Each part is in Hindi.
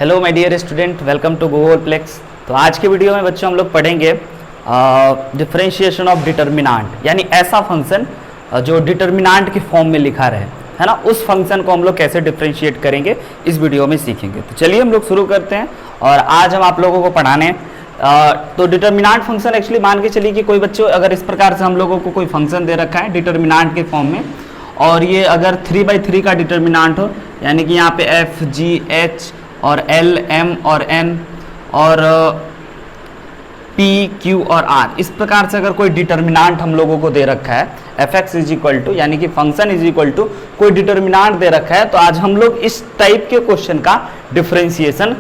Hello my dear student, welcome to Googleplex. तो आज के वीडियो में बच्चों हम लोग पढ़ेंगे डिफरेंशिएशन ऑफ डिटर्मिनेंट, यानी ऐसा फंक्शन जो डिटर्मिनेंट की फॉर्म में लिखा रहे, है ना। उस फंक्शन को हम लोग कैसे डिफरेंशिएट करेंगे इस वीडियो में सीखेंगे। तो चलिए हम लोग शुरू करते हैं और आज हम आप लोगों को पढ़ाने तो डिटर्मिनेंट फंक्शन एक्चुअली मान के चलिए कि कोई बच्चों अगर इस प्रकार से हम लोगों को कोई फंक्शन दे रखा है डिटर्मिनेंट के फॉर्म में, और ये अगर 3/3 का डिटर्मिनेंट हो, यानी कि यहाँ पे एफ जी एच और एल एम और एन और पी क्यू और आर, इस प्रकार से अगर कोई डिटर्मिनेंट हम लोगों को दे रखा है f x is equal to, यानी कि फंक्शन इज इक्वल टू कोई डिटर्मिनेंट दे रखा है, तो आज हम लोग इस टाइप के क्वेश्चन का डिफरेंशिएशन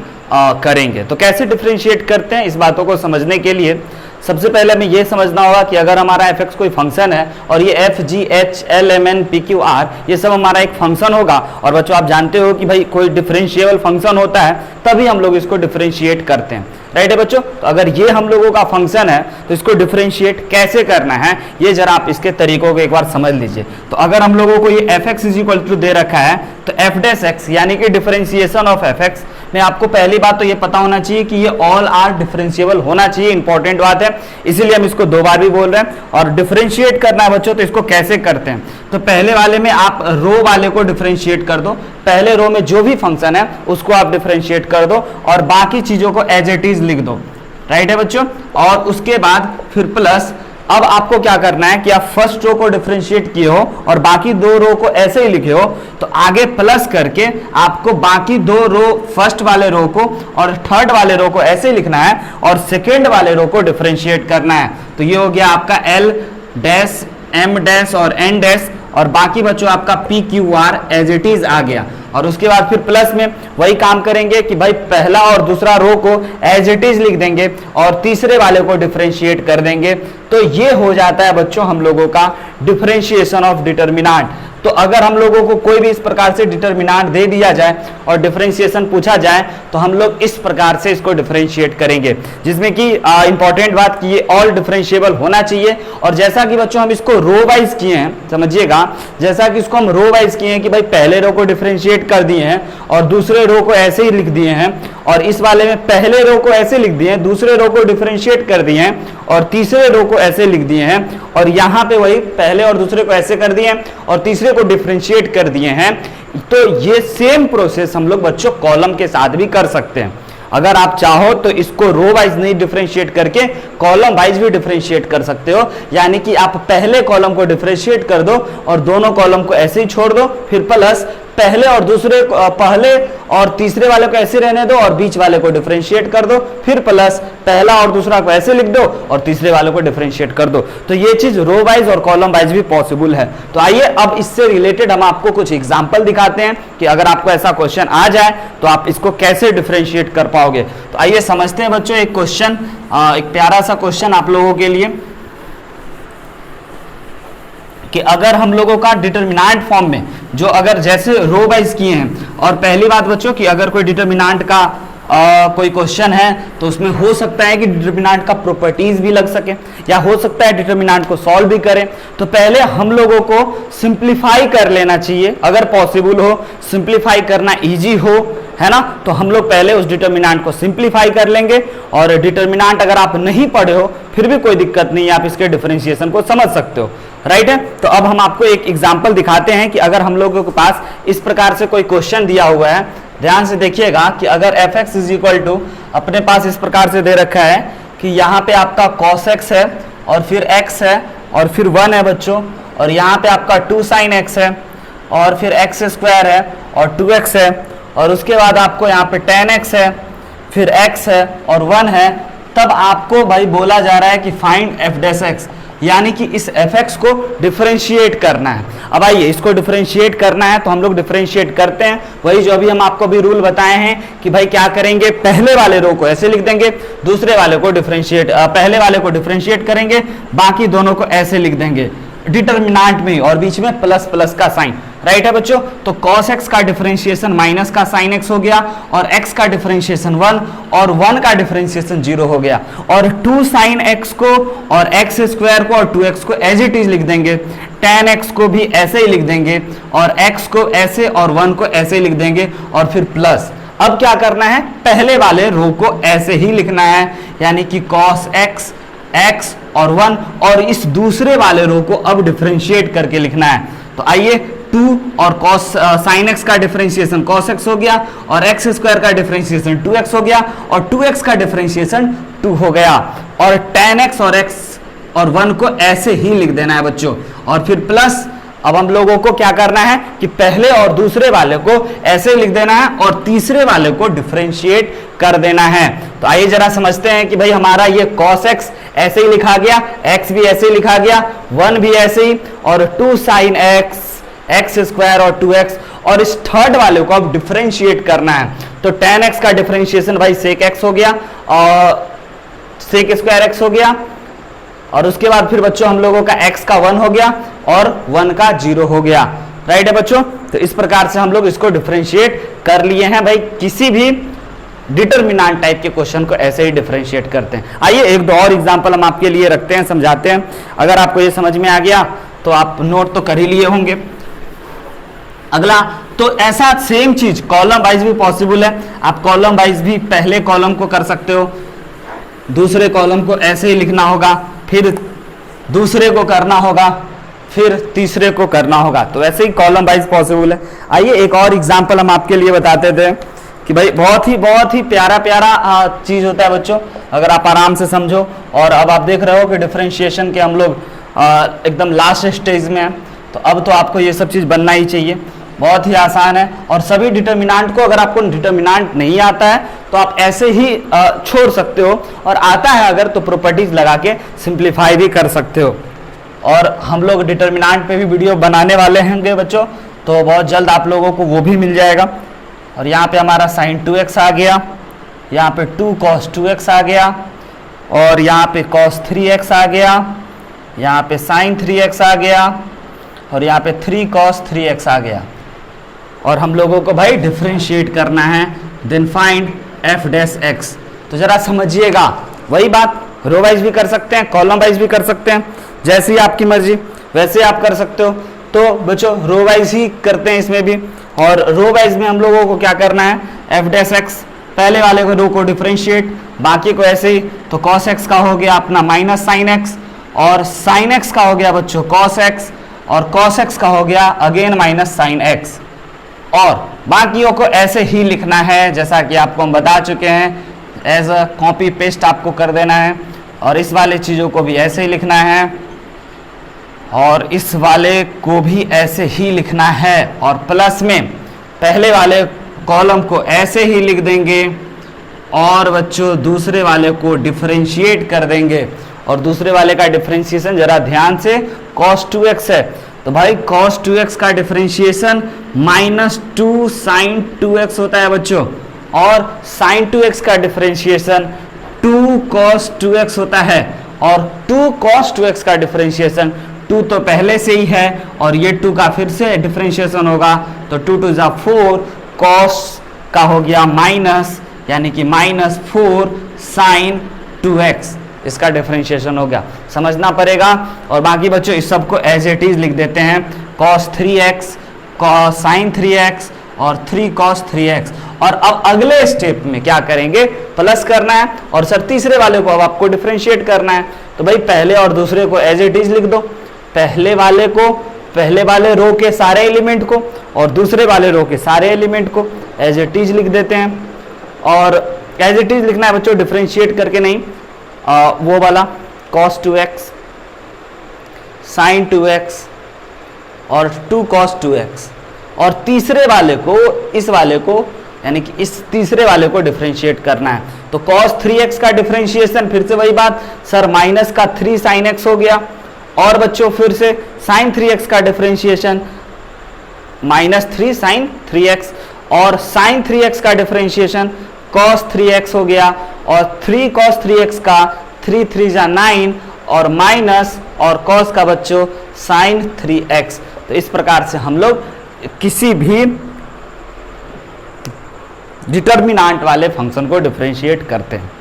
करेंगे। तो कैसे डिफरेंशिएट करते हैं इस बातों को समझने के लिए सबसे पहले हमें यह समझना होगा कि अगर हमारा एफ एक्स कोई फंक्शन है और ये f g h l m n p Q r ये सब हमारा एक फंक्शन होगा, और बच्चों आप जानते हो कि भाई कोई डिफरेंशिएबल फंक्शन होता है तभी हम लोग इसको डिफरेंशिएट करते हैं, राइट है बच्चों। तो अगर ये हम लोगों का फंक्शन है तो इसको डिफरेंशिएट कैसे करना है ये जरा आप इसके तरीकों को एक बार समझ लीजिए। तो अगर हम लोगों को ये F x is equal to दे रखा है तो एफ डैश एक्स यानी कि डिफरेंशिएशन ऑफ एफ एक्स में आपको पहली बात तो ये पता होना चाहिए कि ये ऑल आर डिफरेंशिएबल होना चाहिए, इंपॉर्टेंट बात है, इसीलिए हम इसको 2 बार भी बोल रहे हैं। और डिफरेंशिएट करना है बच्चों, तो इसको कैसे करते हैं, तो पहले वाले में आप रो वाले को डिफरेंशिएट कर दो, पहले रो में जो भी फंक्शन है उसको आप डिफरेंशिएट कर दो और बाकी चीजों को एज इट इज लिख दो, राइट है बच्चों। और उसके बाद फिर प्लस, अब आपको क्या करना है कि आप फर्स्ट रो को डिफरेंशिएट किए हो और बाकी 2 रो को ऐसे ही लिखे हो, तो आगे प्लस करके आपको बाकी 2 रो फर्स्ट वाले रो को और थर्ड वाले रो को ऐसे ही लिखना है और सेकेंड वाले रो को डिफरेंशिएट करना है। तो ये हो गया आपका एल डैश एम डैश और एन डैश, और बाकी बच्चों आपका P Q R as it is आ गया। और उसके बाद फिर प्लस में वही काम करेंगे कि भाई पहला और दूसरा रो को एज इट इज लिख देंगे और तीसरे वाले को डिफरेंशिएट कर देंगे। तो ये हो जाता है बच्चों हम लोगों का डिफरेंशिएशन ऑफ डिटर्मिनेंट। तो अगर हम लोगों को कोई भी इस प्रकार से डिटर्मिनेंट दे दिया जाए और डिफरेंशिएशन पूछा जाए तो हम लोग इस प्रकार से इसको डिफरेंशिएट करेंगे, जिसमें कि इंपॉर्टेंट बात कि ये ऑल डिफरेंशिएबल होना चाहिए। और जैसा कि बच्चों हम इसको रो वाइज किए हैं, समझिएगा, जैसा कि इसको हम रो वाइज किए हैं कि भाई पहले रो को डिफरेंशिएट कर दिए हैं और दूसरे रो को ऐसे ही लिख दिए हैं, और इस वाले में पहले रो को ऐसे लिख दिए हैं, दूसरे रो को डिफरेंशिएट कर दिए हैं और तीसरे रो को ऐसे लिख दिए हैं, और यहाँ पे वही पहले और दूसरे को ऐसे कर दिए हैं और तीसरे को डिफरेंशिएट कर दिए हैं। तो ये सेम प्रोसेस हम लोग बच्चों कॉलम के साथ भी कर सकते हैं। अगर आप चाहो तो इसको रो वाइज नहीं डिफरेंशिएट करके कॉलम वाइज भी डिफरेंशिएट कर सकते हो, यानी कि आप पहले कॉलम को डिफरेंशिएट कर दो और दोनों कॉलम को ऐसे ही छोड़ दो, फिर प्लस पहले और तीसरे वाले को ऐसे रहने दो और बीच वाले को डिफरेंशिएट कर दो, फिर प्लस पहला और दूसरा को ऐसे लिख दो और तीसरे वाले को डिफरेंशिएट कर दो। तो ये चीज रो वाइज और कॉलम वाइज भी पॉसिबल है। तो आइए अब इससे रिलेटेड हम आपको कुछ एग्जांपल दिखाते हैं कि अगर आपको ऐसा क्वेश्चन आ जाए तो आप इसको कैसे डिफरेंशिएट कर पाओगे। तो आइए समझते हैं बच्चों एक क्वेश्चन, एक प्यारा सा क्वेश्चन आप लोगों के लिए कि अगर हम लोगों का डिटर्मिनेंट फॉर्म में जो अगर जैसे रो वाइज किए हैं, और पहली बात बच्चों कि अगर कोई डिटर्मिनेंट का कोई क्वेश्चन है तो उसमें हो सकता है कि डिटर्मिनेंट का प्रॉपर्टीज भी लग सके, या हो सकता है डिटर्मिनेंट को सॉल्व भी करें। तो पहले हम लोगों को सिंप्लीफाई कर लेना चाहिए, अगर पॉसिबल हो, सिंप्लीफाई करना इजी हो, है ना। तो हम लोग पहले उस डिटर्मिनेंट को सिंप्लीफाई कर लेंगे, और डिटर्मिनेंट अगर आप नहीं पढ़े हो फिर भी कोई दिक्कत नहीं है, आप इसके डिफरेंशिएशन को समझ सकते हो, राइट है। तो अब हम आपको एक एग्जांपल दिखाते हैं कि अगर हम लोगों के पास इस प्रकार से कोई क्वेश्चन दिया हुआ है, ध्यान से देखिएगा कि अगर f x is equal to अपने पास इस प्रकार से दे रखा है कि यहाँ पे आपका कॉस एक्स है और फिर एक्स है और फिर 1 है बच्चों, और यहाँ पे आपका 2 साइन एक्स है और फिर एक्स स्क्वायर है और 2x है, और उसके बाद आपको यहाँ पे tan x है, फिर x है और 1 है, तब आपको भाई बोला जा रहा है कि फाइंड एफ डैश एक्स, यानी कि इस एफ एक्स को डिफरेंशिएट करना है। अब आइए इसको डिफरेंशिएट करना है तो हम लोग डिफरेंशिएट करते हैं, वही जो अभी हम आपको भी रूल बताए हैं कि भाई क्या करेंगे, पहले वाले रो को ऐसे लिख देंगे, दूसरे वाले को पहले वाले को डिफरेंशिएट करेंगे, बाकी दोनों को ऐसे लिख देंगे डिटर्मिनेंट में और बीच में प्लस प्लस का साइन, राइट है बच्चों। तो cos x का डिफरेंशिएशन माइनस का sin x हो गया, और x का डिफरेंशिएशन 1 और 1 का डिफरेंशिएशन 0 हो गया, और 2 sin x को और x स्क्वायर को और 2x को एज इट इज लिख देंगे, tan x को भी ऐसे ही लिख देंगे और x को ऐसे और 1 को ऐसे ही लिख देंगे और फिर प्लस। अब क्या करना है, पहले वाले रो को ऐसे ही लिखना है, यानी कि cos x x और 1, और इस दूसरे वाले रो को अब डिफरेंशिएट करके लिखना है। तो आइए 2 और cos sin x का डिफरेंशिएशन cos x हो गया, और x स्क्वायर का डिफरेंशिएशन 2x हो गया, और 2x का डिफरेंशिएशन 2 हो गया, और tan x और x और 1 को ऐसे ही लिख देना है बच्चों। और फिर प्लस, अब हम लोगों को क्या करना है कि पहले और दूसरे वाले को ऐसे लिख देना है और तीसरे वाले को डिफरेंशिएट कर देना है। तो आइए जरा समझते हैं कि भाई हमारा ये cos x ऐसे ही लिखा गया, x भी ऐसे ही लिखा गया, 1 भी ऐसे ही, और 2 sin x x स्क्वायर और 2x, और इस थर्ड वाले को अब डिफरेंशिएट करना है। तो tan x का डिफरेंशिएशन भाई sec x हो गया और sec स्क्वायर x हो गया, और उसके बाद फिर बच्चों हम लोगों का x का 1 हो गया और 1 का 0 हो गया। राइट है बच्चों, तो इस प्रकार से हम लोग इसको डिफरेंशिएट कर लिए हैं। भाई किसी भी डिटरमिनेंट टाइप के क्वेश्चन को ऐसे ही डिफरेंशिएट करते हैं। आइए एक दो और एग्जांपल हम आपके लिए रखते हैं, समझाते हैं। अगर आपको ये समझ में आ गया तो आप नोट तो कर ही लिए होंगे। अगला, तो ऐसा सेम चीज कॉलम वाइज भी पॉसिबल है। आप कॉलम वाइज भी पहले कॉलम को कर सकते हो, दूसरे कॉलम को ऐसे ही लिखना होगा, फिर दूसरे को करना होगा, फिर तीसरे को करना होगा। तो ऐसे ही कॉलम वाइज पॉसिबल है। आइए एक और एग्जांपल हम आपके लिए बताते थे कि भाई बहुत ही प्यारा चीज होता है बच्चों, अगर आप आराम से समझो। और अब आप देख रहे हो कि डिफरेंशिएशन के हम लोग एकदम लास्ट स्टेज में हैं, तो अब तो आपको ये सब चीज़ बनना ही चाहिए। बहुत ही आसान है, और सभी डिटरमिनेंट को, अगर आपको डिटरमिनेंट नहीं आता है तो आप ऐसे ही छोड़ सकते हो, और आता है अगर तो प्रॉपर्टीज लगा के सिंप्लीफाई भी कर सकते हो। और हम लोग डिटरमिनेंट पे भी वीडियो बनाने वाले होंगे बच्चों, तो बहुत जल्द आप लोगों को वो भी मिल जाएगा। और यहाँ पे हमारा sin 2x आ गया, यहाँ पे 2 cos 2x आ गया, और यहाँ पे cos 3x आ गया, यहाँ पे sin 3x आ गया, और यहाँ पे 3 cos 3x आ गया। और हम लोगों को भाई डिफरेंशिएट करना है, then find f dash x। तो जरा समझिएगा, वही बात रो वाइज भी कर सकते हैं, कॉलम वाइज भी कर सकते हैं, जैसे ही आपकी मर्जी वैसे आप कर सकते हो। तो बच्चों रो वाइज ही करते हैं इसमें भी। और रो वाइज में हम लोगों को क्या करना है, f डैश x, पहले वाले को रो को डिफरेंशिएट, बाकी को ऐसे ही। तो cos x का हो गया अपना माइनस sin x, और sin x का हो गया बच्चों cos x, और cos x का हो गया अगेन माइनस sin x। और बाकियों को ऐसे ही लिखना है जैसा कि आपको हम बता चुके हैं, एज अ कॉपी पेस्ट आपको कर देना है। और इस वाले चीज़ों को भी ऐसे ही लिखना है, और इस वाले को भी ऐसे ही लिखना है, और प्लस में पहले वाले कॉलम को ऐसे ही लिख देंगे, और बच्चों दूसरे वाले को डिफरेंशिएट कर देंगे। और दूसरे वाले का डिफरेंशिएशन जरा ध्यान से cos 2x है, तो भाई cos 2x का डिफरेंशिएशन -2 sin 2x होता है बच्चों, और sin 2x का डिफरेंशिएशन 2 cos 2x होता है, और 2 cos 2x का डिफरेंशिएशन 2 तो पहले से ही है, और ये 2 का फिर से डिफरेंशिएशन होगा, तो 2 2 जा 4, cos का हो गया माइनस, यानी कि -4 sin 2x, इसका डिफरेंशिएशन हो गया, समझना पड़ेगा। और बाकी बच्चों इस सब को एज इट इज लिख देते हैं, cos 3x, cos sin 3x, और 3 cos 3x। और अब अगले स्टेप में क्या करेंगे, प्लस करना है, और सर तीसरे वाले को अब आपको डिफरेंशिएट करना है। तो भाई पहले और दूसरे को एज इट इज लिख दो, पहले वाले रो के सारे एलिमेंट को, और दूसरे वाले रो के सारे एलिमेंट को एज इट इज लिख देते हैं। और एज इट इज लिखना है बच्चों, डिफरेंशिएट करके नहीं, वो वाला cos 2x, sin 2x, और 2 cos 2x, और तीसरे वाले को, इस वाले को, यानी कि इस तीसरे वाले को डिफरेंशिएट करना है। तो cos 3x का डिफरेंशिएशन फिर से वही बात, सर माइनस का 3 sin x हो गया, और बच्चों फिर से sin 3x का डिफरेंशिएशन -3 sin 3x, और sin 3x का डिफरेंशिएशन cos 3x हो गया, और 3 cos 3x का 3 3 जा 9, और माइनस, और cos का बच्चों sin 3x। तो इस प्रकार से हम लोग किसी भी डिटरमिनेंट वाले फंक्शन को डिफरेंशिएट करते हैं।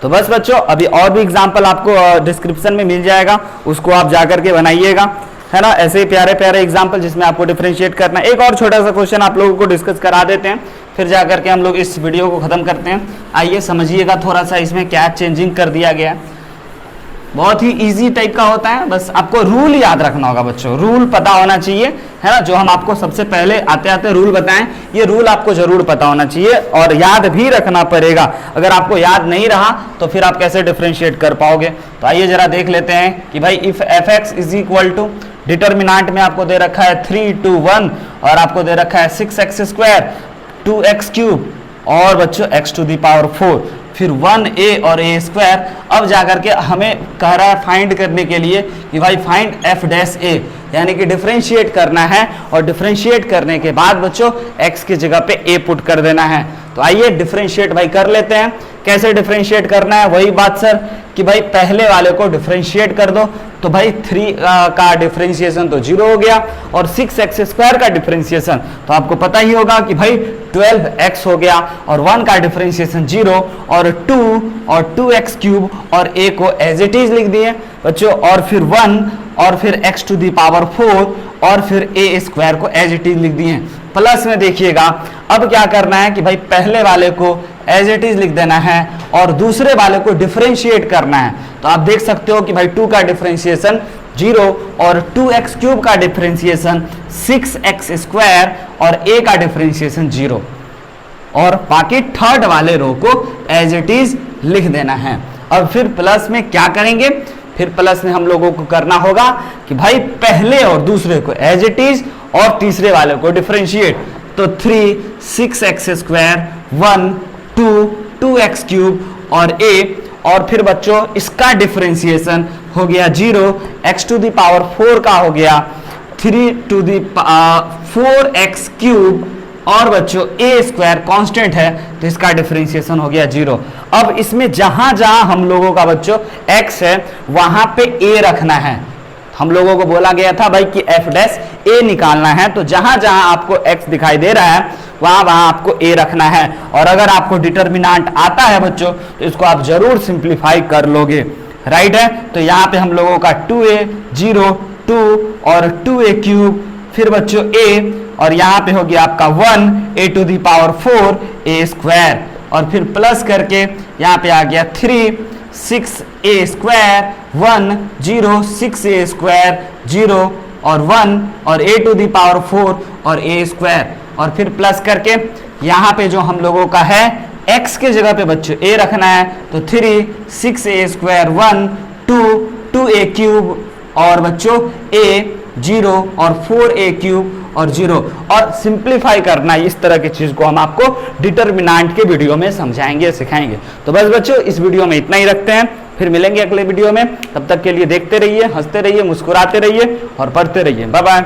तो बस बच्चों अभी और भी एग्जांपल आपको डिस्क्रिप्शन में मिल जाएगा, उसको आप जाकर के बनाइएगा, है ना। ऐसे ही प्यारे प्यारे एग्जांपल जिसमें आपको डिफरेंशिएट करना है। एक और छोटा सा क्वेश्चन आप लोगों को डिस्कस करा देते हैं, फिर जा करके हम लोग इस वीडियो को ख़त्म करते हैं। आइए समझिएगा थोड़ा सा इसमें क्या चेंजिंग कर दिया गया है। बहुत ही इजी टाइप का होता है, बस आपको रूल याद रखना होगा बच्चों, रूल पता होना चाहिए, है ना। जो हम आपको सबसे पहले आते आते रूल बताएं, ये रूल आपको जरूर पता होना चाहिए और याद भी रखना पड़ेगा। अगर आपको याद नहीं रहा तो फिर आप कैसे डिफरेंशिएट कर पाओगे। तो आइए जरा देख लेते हैं कि भाई if f x is equal to, determinant में आपको दे रखा है 3, 2, 1 और आपको दे रखा है 6x², 2x³ और बच्चों x⁴, फिर 1a और a²। अब जाकर के हमें कह रहा है फाइंड करने के लिए कि भाई फाइंड f'(a), यानी कि डिफरेंशिएट करना है और डिफरेंशिएट करने के बाद बच्चों x की जगह पे a पुट कर देना है। तो आइए डिफरेंशिएट भाई कर लेते हैं। कैसे डिफरेंशिएट करना है, वही बात सर कि भाई पहले वाले को डिफरेंशिएट कर दो, तो भाई 3 का डिफरेंशिएशन तो 0 हो गया और 6x² का डिफरेंशिएशन तो आपको पता ही होगा कि भाई 12x हो गया और 1 का डिफरेंशिएशन 0 और 2 और 2x³ और a को एज इट इज लिख दिए बच्चों, और फिर 1 और फिर x⁴ और फिर a² को एज इट इज लिख दिए। प्लस में देखिएगा अब क्या करना है कि भाई पहले वाले को एज इट इज लिख देना है और दूसरे वाले को डिफरेंशिएट करना है। तो आप देख सकते हो कि भाई 2 का डिफरेंशिएशन 0 और 2x³ का डिफरेंशिएशन 6x² और a का डिफरेंशिएशन 0 और बाकी थर्ड वाले रो को एज इट इज लिख देना है। अब फिर प्लस में क्या करेंगे, फिर प्लस में हम लोगों को करना होगा कि भाई पहले और दूसरे को एज इट इज और तीसरे वाले को डिफरेंशिएट। तो 3, 6x², 1, 2, 2x³ और a, और फिर बच्चों इसका डिफरेंशिएशन हो गया 0, x⁴ का हो गया 3⁴x³ और बच्चों a² कांस्टेंट है तो इसका डिफरेंशिएशन हो गया 0। अब इसमें जहां जहां हम लोगों का बच्चों x है वहां पे a रखना है। हम लोगों को बोला गया था भाई कि f' निकालना है, तो जहां जहां आपको x दिखाई दे रहा है वहां वहां आपको a रखना है। और अगर आपको डिटर्मिनांट आता है बच्चों तो इसको आप जरूर सिंप्लीफाई कर लोगे, राइट है। तो यहाँ पे हम लोगों का 2a, 0, 2 और 2a³, फिर बच्चों a और यहाँ पे हो गया आपका 1 a⁴ a² और फिर प्लस करके यहाँ पे आ गया 3, 6a², 1, 0, 6a² 0 और 1 और a⁴ और a² और फिर प्लस करके यहाँ पे जो हम लोगों का है x के जगह पे बच्चों a रखना है, तो 3, 6a², 1, 2, 2a³ और बच्चों a 0 और 4a³ और 0 और सिंप्लीफाई करना। इस तरह की चीज को हम आपको डिटर्मिनांट के वीडियो में समझाएंगे, सिखाएंगे। तो बस बच्चों इस वीडियो में इतना ही रखते हैं, फिर मिलेंगे अगले वीडियो में। तब तक के लिए देखते रहिए, हंसते रहिए, मुस्कुराते रहिए और पढ़ते रहिए। Bye bye.